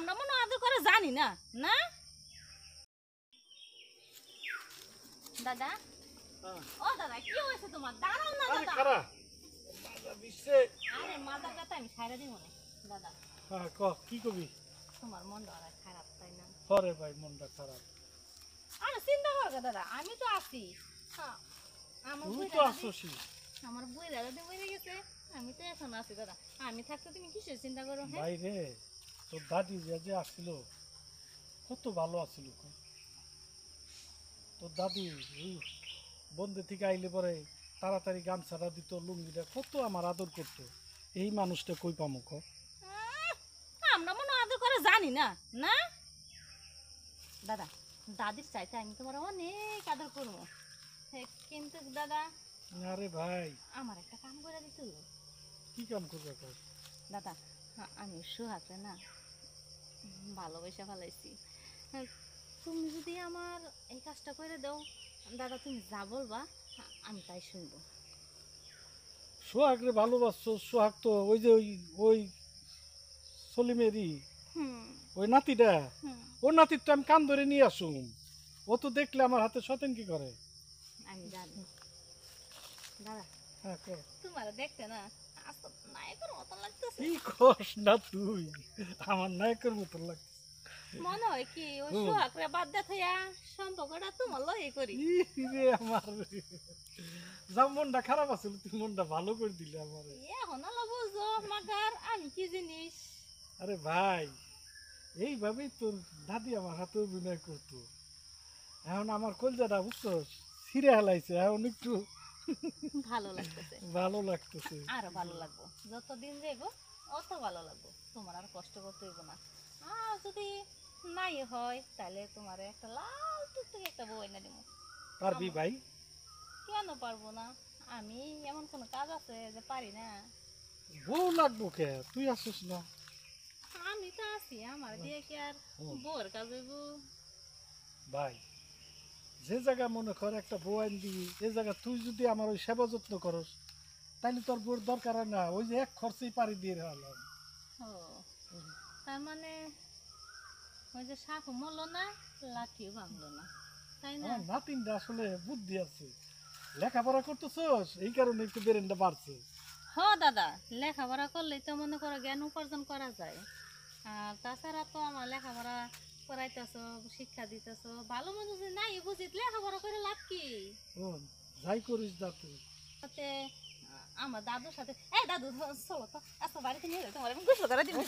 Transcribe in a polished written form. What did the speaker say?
আমরা মনে আদর করে জানি না না দাদা। ও দাদা কি হয়েছে তোমার? দাঁড়াও না দাদা। আরে মাথা ব্যথা আমি সাইরা দিব না দাদা। হ্যাঁ ক কি কবি? তোমার মনটা অনেক খারাপ তাই না? পরে ভাই মনটা খারাপ। আরে চিন্তা করো গা দাদা, আমি তো আছি। হ্যাঁ, তুই তো আসছিস। আমার বই দাদা তো মরে গেছে, আমি তো এখন আছি দাদা। আমি থাকতে তুমি কিসের চিন্তা করো? হ্যাঁ ভাই রে, তোর দাদি যে আসছিল কত ভালো আছিল। তোর দাদি বন্ধে থেকে আইলে পরে তাড়াতাড়ি গামছাটা দিত, লুঙ্গিটা কত আমার আদর করতো। এই মানুষটা কই পামো ক? আমরা মনে আদর করে জানি না না দাদা। দাদির চাইতে আমি তোমার অনেক আদর করবো, কিন্তু দাদা আরে ভাই আমার একটা কাম করে দিত। কি কাম করবে কর? দাদা আমি সোহাগরে না ভালোবাসা ফেলাইছি। তুমি যদি আমার এই কাজটা করে দাও দাদা, তুমি যা বলবা আমি তাই শুনবো। সোহাগ রে ভালোবাসছো? সোহাগ তো ওই যে ওই ওই সলিমেরই ওই নাতিটা। ও নাতির তো আমি কান ধরে নিয়ে আসুম। ও তো দেখলে আমার হাতে সতেন কি করে। আমি জানি দাদা। হ্যাঁ কর। তোমার দেখতে না আসলে নায়কের মতো লাগতেছে। কি কস না তুই? আমার নায়কের মতো লাগছে। মনে হয় কি ওই সোহাগরে বাদ দে থইয়া সম্পর্কটা তোমার লয়ে করি। রে আমার যা মনটা খারাপ আছিল, তুই মনটা ভালো করে দিলে আমার। এখন আলো বুঝো মাগার আমি কি জিনিস। আরে ভাই এইভাবেই তোর দাদি আমার হাতে অভিনয় করতো। এখন আমার কলজাটা বুঝছো ছিঁড়ে হেলাইছে। এখন একটু ভালো লাগতেছে, ভালো লাগতেছে। আরো ভালো লাগবো, যতদিন যাইব অত ভালো লাগবো। তোমার আর কষ্ট করতে হইব না। আর যদি নাই হয় তাহলে তোমার একটা লাল টুকটুকে একটা বউ এনে দিব। পারবি ভাই? কেন পারবো না? আমি এমন কোন কাজ আছে যে পারি না? বউ লাগবো কে? তুই আসিস না? আমি তো আছি, আমার দিয়ে কি আর বউর কাজ হইব? ভাই যে জায়গা মনে কর একটা বউ আইন দিবি, এই জায়গা তুই যদি আমার ওই সেবা যত্ন করস তাইলে তোর বউর দরকার হয় না। ওই যে এক খরচেই পারি দিয়ে রাখলাম। ও তার মানে ওই যে সাপ মরলো না, লাঠিও ভাঙলো না, তাই না? আমার নাতিনটা আসলে বুদ্ধি আছে, লেখাপড়া করতেছস এই কারণে একটু বেরেনটা বাড়ছে। হ দাদা, লেখাপড়া করলেই তো মনে করো জ্ঞান উপার্জন করা যায়। আর তাছাড়া তো আমার লেখাপড়া করাইতেছো, শিক্ষা দিতেছো, ভালো মন্দ যদি নাই বুঝিত লেখাপড়া করে লাভ কি? ও যাই করিস যা তুই। সাথে আমার দাদুর সাথে, এই দাদু চলো তো আজকে বাড়িতে নিয়ে যাই, তোমার আমি গোসল করে দিব।